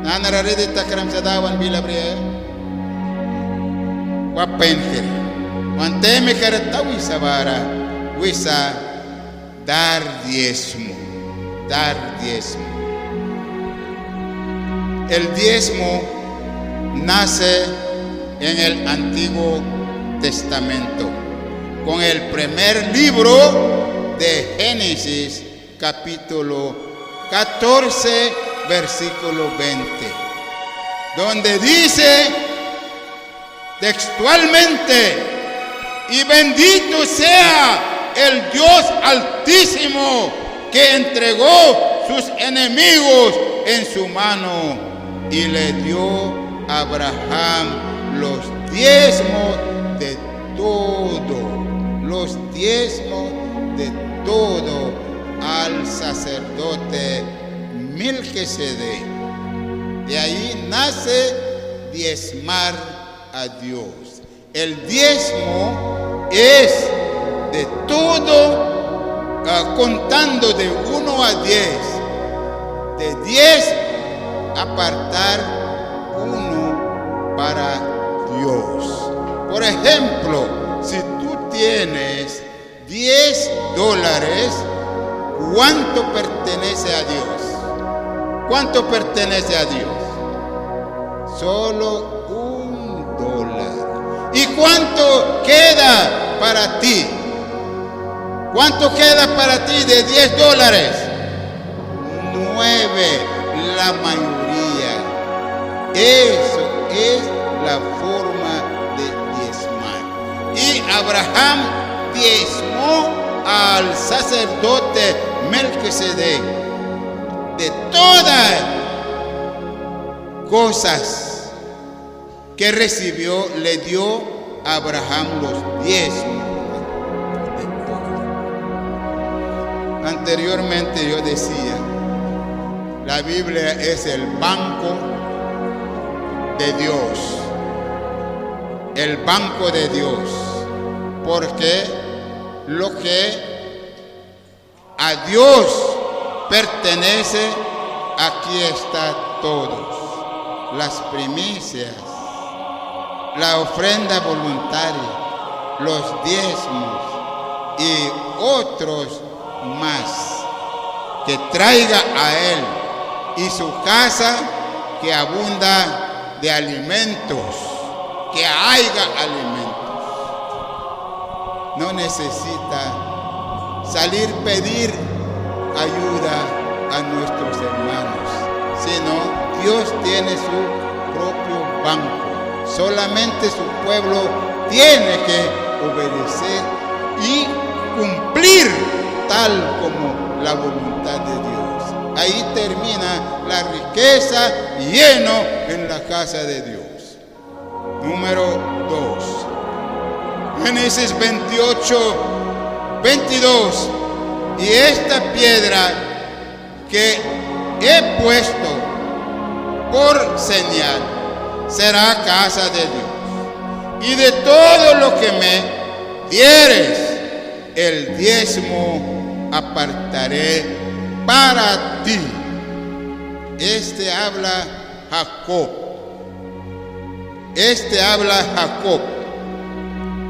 Nanara rede takram sadawan bilabre. Wapenker. Manteme karatawi sabara. Wisa dar diezmo. Dar diezmo. El diezmo nace en el Antiguo Testamento con el primer libro de Génesis, capítulo 14, versículo 20, donde dice textualmente: y bendito sea el Dios Altísimo que entregó sus enemigos en su mano y le dio a Abraham los diezmos de todo, los diezmos de todo al sacerdote Melquisedec. De ahí nace diezmar a Dios. El diezmo es de todo, contando de 1 a 10. De 10 apartar 1 para Dios. Por ejemplo, si tú tienes $10, ¿cuánto pertenece a Dios? ¿Cuánto pertenece a Dios? Solo $1. ¿Y cuánto queda para ti? ¿Cuánto queda para ti de $10? 9, la mayoría. Eso es la forma de diezmar. Y Abraham diezmó al sacerdote Melquisedec de todas cosas que recibió, le dio a Abraham los diezmos de todo. Anteriormente yo decía, la Biblia es el banco de Dios, el banco de Dios, porque lo que a Dios pertenece, aquí está todo. Las primicias, la ofrenda voluntaria, los diezmos y otros más que traiga a Él y su casa que abunda de alimentos, que haya alimentos. No necesita salir a pedir ayuda a nuestros hermanos, sino Dios tiene su propio banco. Solamente su pueblo tiene que obedecer y cumplir tal como la voluntad de Dios. Ahí termina la riqueza lleno en la casa de Dios. Número 2. Génesis 28, 22. Y esta piedra que he puesto por señal será casa de Dios. Y de todo lo que me dieres, el diezmo apartaré para ti. Este habla Jacob.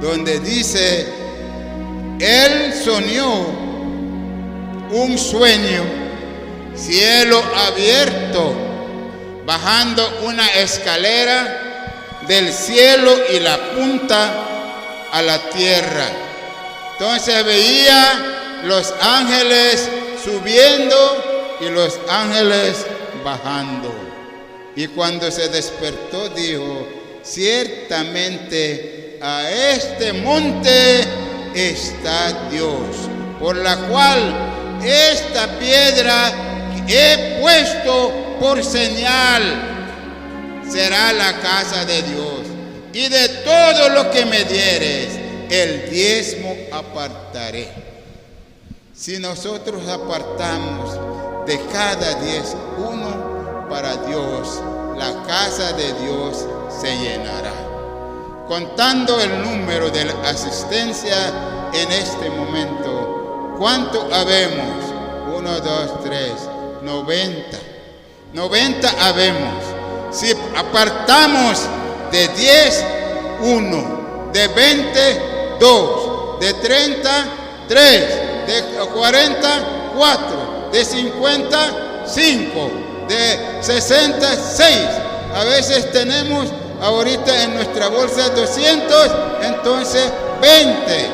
Donde dice, él soñó un sueño, cielo abierto, bajando una escalera del cielo y la punta a la tierra. Entonces veía los ángeles subiendo y los ángeles bajando. Y cuando se despertó dijo, ciertamente a este monte está Dios, por la cual esta piedra he puesto por señal será la casa de Dios. Y de todo lo que me dieres, el diezmo apartaré. Si nosotros apartamos de cada 10 uno para Dios, la casa de Dios se llenará. Contando el número de la asistencia en este momento, ¿cuánto habemos? 1, 2, 3, 90. 90 habemos. Si apartamos de 10, 1, de 20, 2, de 30, 3, de 40, 4, de 50, 5, de 60, 6. A veces tenemos ahorita en nuestra bolsa 200, entonces 20,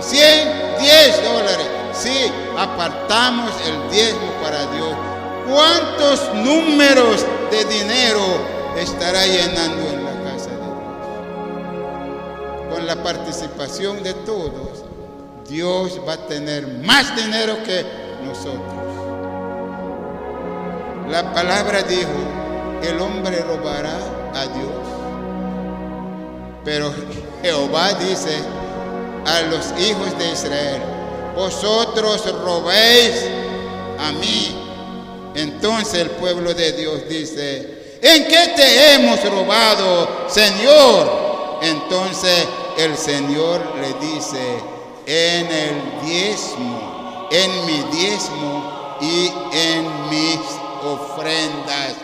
100, 10 dólares. Si apartamos el diezmo para Dios, ¿cuántos números de dinero estará llenando en la casa de Dios? Con la participación de todos, Dios va a tener más dinero que nosotros. La palabra dijo, el hombre robará a Dios. Pero Jehová dice a los hijos de Israel, vosotros robéis a mí. Entonces el pueblo de Dios dice, ¿en qué te hemos robado, Señor? Entonces el Señor le dice, en el diezmo, en mi diezmo y en mis ofrendas,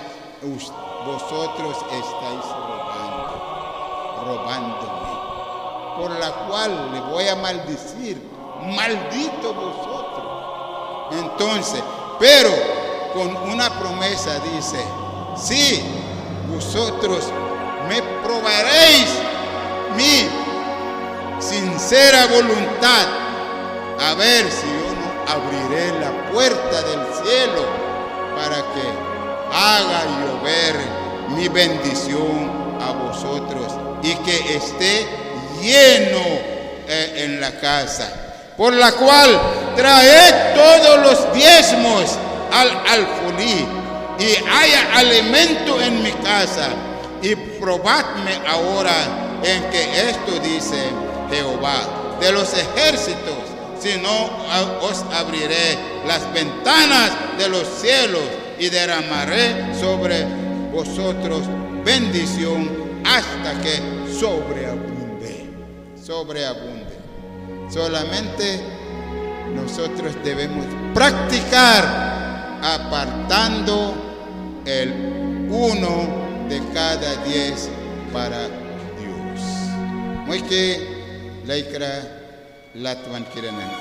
vosotros estáis robándome, por la cual le voy a maldecir, maldito vosotros. Entonces, pero con una promesa dice, si vosotros me probaréis mi sincera voluntad, a ver si yo no abriré la puerta del cielo para que haga llover mi bendición a vosotros y que esté lleno en la casa, por la cual traed todos los diezmos al alfolí y haya alimento en mi casa, y probadme ahora en que esto dice Jehová de los ejércitos, si no os abriré las ventanas de los cielos y derramaré sobre vosotros bendición hasta que sobreabunde. Solamente nosotros debemos practicar apartando el 1 de cada 10 para Dios. Muy que laikra latwan kiranan.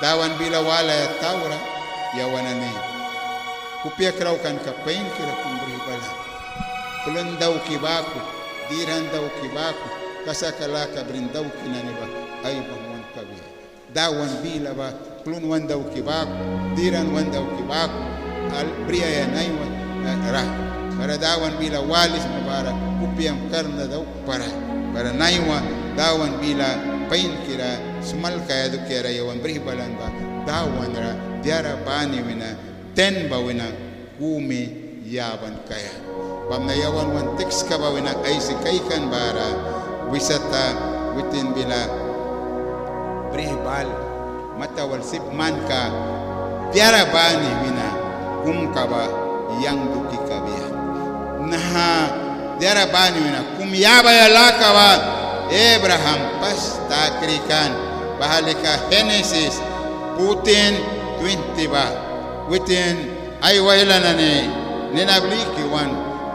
Dawan bila wala taura yawanani. Kupia kraukan kapain kira kumbri bala. Kulon daw kibaku, diran daw kibaku, kasakala kabrin daw kinaniba ay bangwan kabi. Dawan bila ba kulon wan daw kibaku, diran wan daw kibaku, al bria yanay wan ra. Para dawan bila walis mabara, kupiam karna daw para naiwa dawan bila pain kira sumal kaya do kira yawan bribalan ba dawan ra diara bani wina ten ba wina kumi yaban kaya pamnayawan wan teks ka ba wina ay sikaikan bara wisata witin bila bribal matawal sip man ka diara bani wina ka ba yang duki kabiya nah diara bani wina kumyaba yalaka ba Abraham pasta krikan bahalika Genesis Putin 20 ba witin ay wailanani ninabliki wan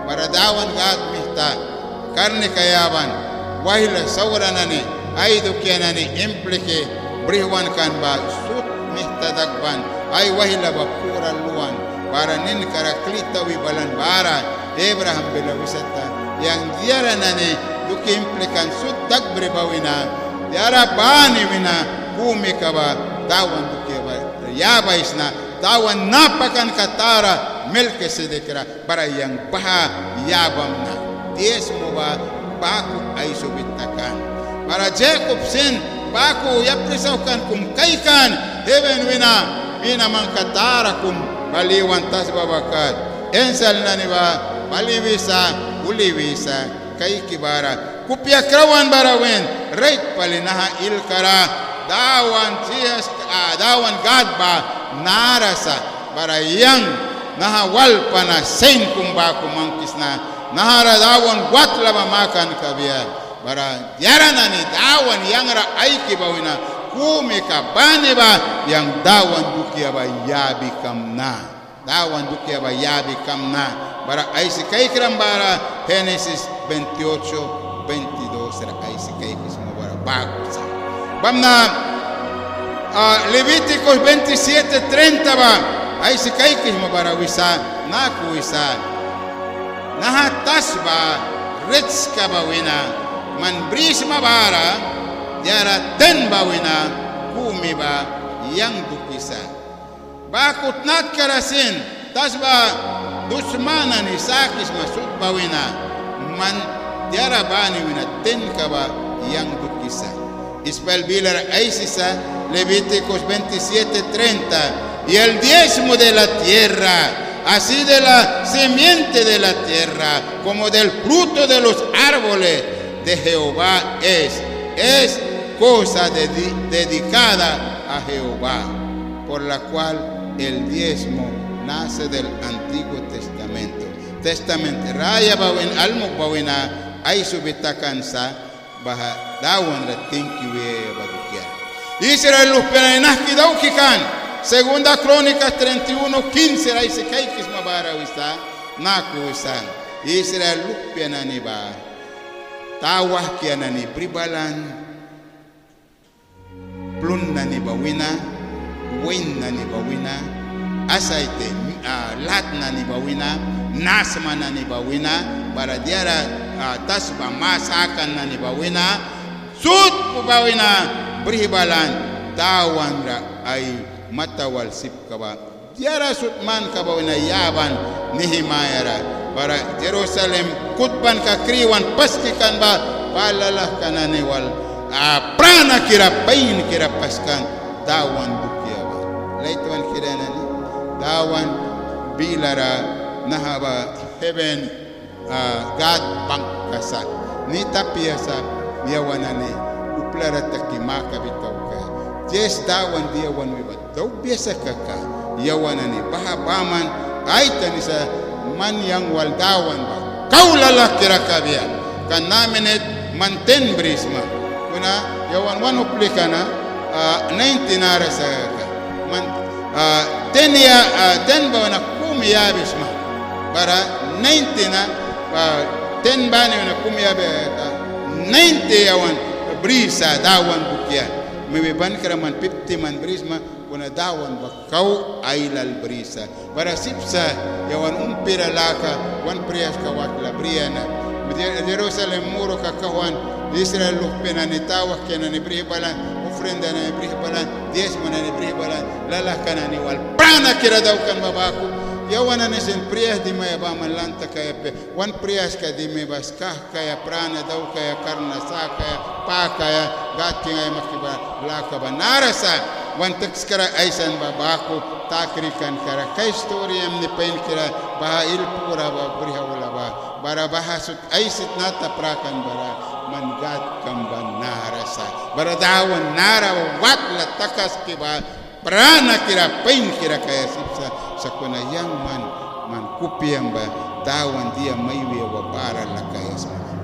baradawan gat mihta karne kayaban wahila sawranani ay dukyanani implike brihwan kan ba sut mihta dagban ay wahila ba pura luan para nin karaklita wi balan bara Abraham bila wisata yang diaranani duki implikan sudak berbawina diara bani wina kumi kaba tawan duki ba yaba isna tawan napakan katara Melkisedekra para yang baha yabam na diezmo ba baku ay subitakan para Jacob sin baku yaprisakan kum kaikan heaven wina man katara kum baliwan tas babakat ensal nani ba balivisa ulivisa kay kibara kupya krawan barawen right palinaha ilkara dawan gadba narasa barayang nahawal pana sen kumba kumangkis na nahara dawan watla makan kabiya bara yarana ni dawan yang ra ay kibawina kumi ka bani ba yang dawan dukia ba yabi kamna dawan dukia bayabi kamna bara ay si kay bara Génesis 28, 22 será ay si kay kismo bara bago sa bamna Levíticos 27, 30 ba ay si kay kismo bara wisa naku wisa nahatas ba rich ka bawina man bris mabara diara ten bawina kumi ba yang dukisa bakut nat karasin tasba dusmana ni sakis masud bawina man diara bani wina ten kaba yang dukisa Ispel bilar aisisa Levíticos 27:30 y el diezmo de la tierra así de la simiente de la tierra como del fruto de los árboles de Jehová es cosa dedicada a Jehová, por la cual el diezmo nace del Antiguo Testamento. Raya bawin almuk bawina ay subitakansa baha dawan ratinkiwe badukia. Israel lus penainaski daukikan. Segunda Crónicas 31:15 ay se kaikis mabara wisa naku wisan. Israel lus penaniba tawah kianani pribalan plun nani bawina, win nani bawina, asaite lat nani bawina, nasma nani bawina, baradiara tasba masakan nani bawina, sud bawina bribalan tawan ra ay matawal sip kaba. Diara sutman kaba wina yaban Nehemiah bara Jerusalem kutban ka kriwan pastikan ba palalah kanane wal prana kira pain kira paskan dawan bukia ba laitwan kirana ni dawan bilara nahaba heaven God bank kasa ni tapiasa yawanane uplara takimaka bitaw ka yes dawan dia wan wibat daw biasa kaka yawanane bahabaman ay tanisa man yang waldawan ba kaulala kira kabia kan namenet manten brisma kuna yawan wan uplikana 19 nara sa man ten ba na kumia bisma bara 19 na 10 ba na kumia be 90 yawan brisa dawan bukia mebeban keraman 50 man brisma kuna dawan bakau ailal brisa bara sipsa yawan umpira laka wan prias kawak la briana Jerusalem muro kakawan Israel luk penani tawak kenani bribalan ofrenda na bribalan diezmo na bribalan lalah kanani wal prana kira daw kan babaku yawan na sen prias di may ba malanta kaya pe wan prias ka di may baskah kaya prana daw kaya karna sa kaya pa kaya gati ngay makiba laka banarasa wan tekskara aisan babaku takrikan kara kay storyam ni pain kira baha ilpura ba brihawala ba bara bahasut aisit nata prakan bara mangat kamban narasa bara dawan nara wat la takas kiba prana kira pain kira kaya sipsa sa kunayang man kupiang ba dawan dia maywi wa bara la kaya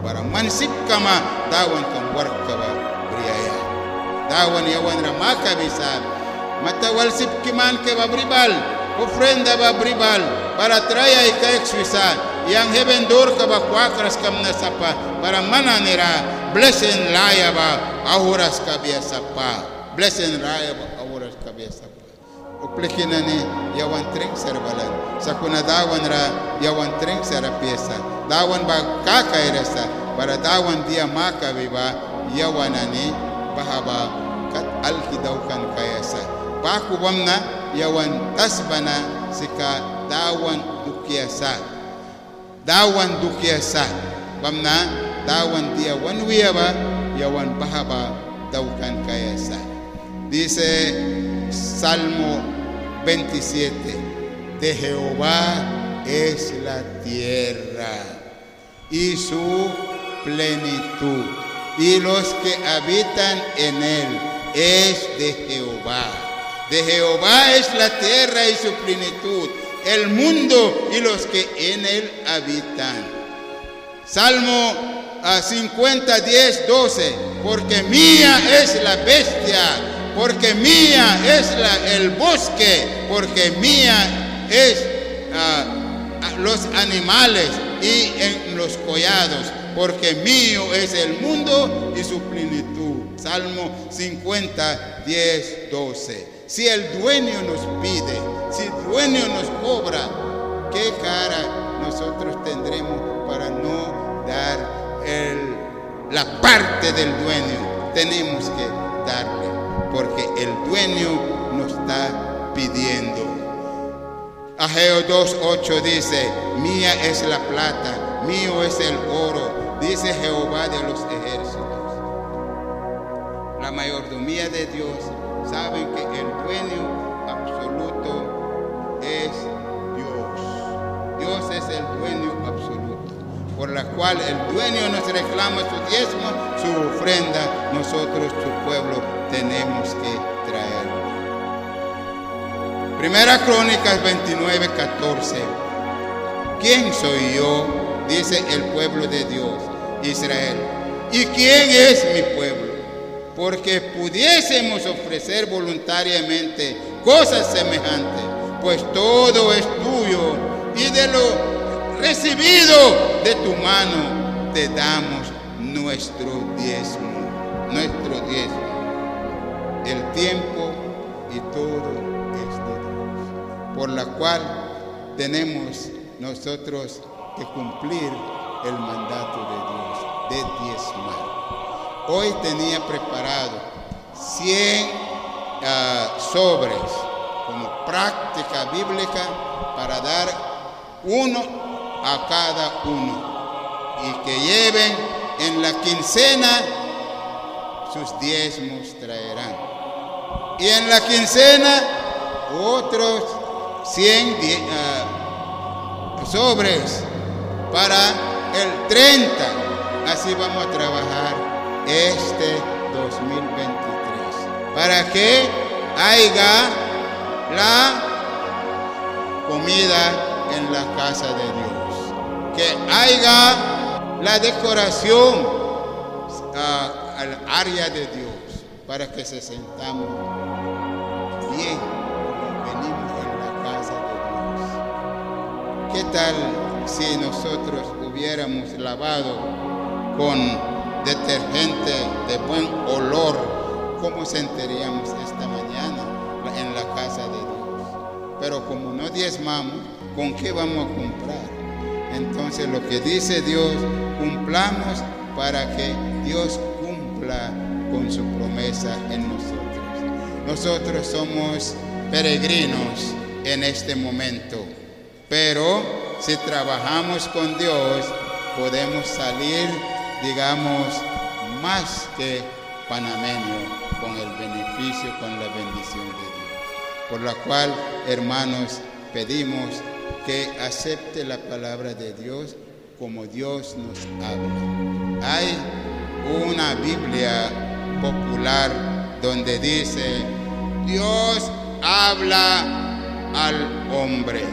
bara mansip kama dawan kan warka ba briaya dawan yawan ramaka bisa matawal sip kiman ke babribal ofrenda babribal para traya ikaik suisa yang heaven door ka ba kwakras kam na sapa para mananira blessing laya ba ahuras ka biasa pa blessing laya ba ahuras ka biasa pa uplikina ni yawan tring serbalan sa kunadawan ra yawan tring sera piesa dawan ba kakairasa para dawan dia maka biba yawanani bahaba kat alkidaukan kayasa paku bamna yawan tasbana sika dawan dukiasa bamna dawan dia wanwiya ba yawan bahaba daukan kayasa. Dice Salmo 27, de Jehová es la tierra y su plenitud y los que habitan en él es de Jehová. De Jehová es la tierra y su plenitud, el mundo y los que en él habitan. Salmo 50, 10, 12. Porque mía es la bestia, porque mía es el bosque, porque mía es los animales y en los collados, porque mío es el mundo y su plenitud. Salmo 50, 10, 12. Si el dueño nos pide, si el dueño nos cobra, ¿qué cara nosotros tendremos para no dar la parte del dueño? Tenemos que darle, porque el dueño nos está pidiendo. Ageo 2:8 dice: mía es la plata, mío es el oro, dice Jehová de los ejércitos. La mayordomía de Dios saben que el dueño absoluto es Dios. Dios es el dueño absoluto, por la cual el dueño nos reclama su diezmo, su ofrenda. Nosotros, su pueblo, tenemos que traerlo. Primera Crónicas 29:14. ¿Quién soy yo?, dice el pueblo de Dios, Israel. ¿Y quién es mi pueblo? Porque pudiésemos ofrecer voluntariamente cosas semejantes, pues todo es tuyo, y de lo recibido de tu mano te damos nuestro diezmo. El tiempo y todo es de Dios, por la cual tenemos nosotros que cumplir el mandato de Dios de diezmar. Hoy tenía preparado 100 sobres como práctica bíblica para dar uno a cada uno, y que lleven en la quincena sus diezmos traerán, y en la quincena otros 100 sobres para el 30. Así vamos a trabajar este 2023, para que haya la comida en la casa de Dios, que haya la decoración al área de Dios, para que se sentamos bien como venimos en la casa de Dios. ¿Qué tal si nosotros hubiéramos lavado con detergente de buen olor? ¿Cómo sentiríamos esta mañana en la casa de Dios? Pero como no diezmamos, ¿con qué vamos a comprar? Entonces lo que dice Dios, cumplamos para que Dios cumpla con su promesa en nosotros. Nosotros somos peregrinos en este momento, pero si trabajamos con Dios, podemos salir, digamos, más que panameño, con el beneficio, con la bendición de Dios. Por la cual, hermanos, pedimos que acepte la palabra de Dios como Dios nos habla. Hay una Biblia popular donde dice: Dios habla al hombre.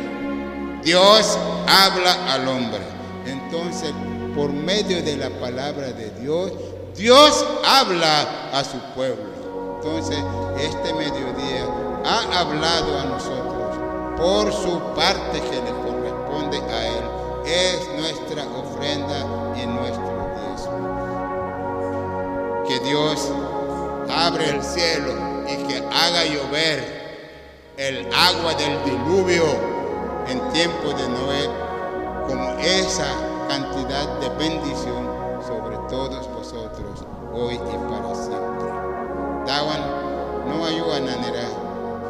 Dios habla al hombre. Entonces, por medio de la palabra de Dios, Dios habla a su pueblo. Entonces, este mediodía ha hablado a nosotros por su parte que le corresponde a Él. Es nuestra ofrenda y nuestro diezmo. Que Dios abre el cielo y que haga llover el agua del diluvio en tiempo de Noé, como esa cantidad de bendición sobre todos vosotros hoy y para siempre. Dawan no ayuan anira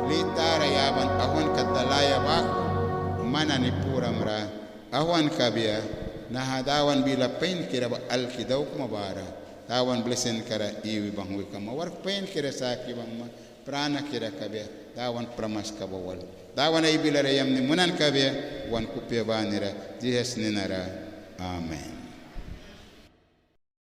litara yaban ahwan kadalaya bajo manani puramra ahwan kabia na dawan bila pain kira alkidaw kumabara dawan blesen kara iwi bangwi kama war pain kira saki bangma prana kira kabia dawan pramas kabawal dawan ay bila rayam ni munan kabia wan kupya banira dihes ninara. Amen.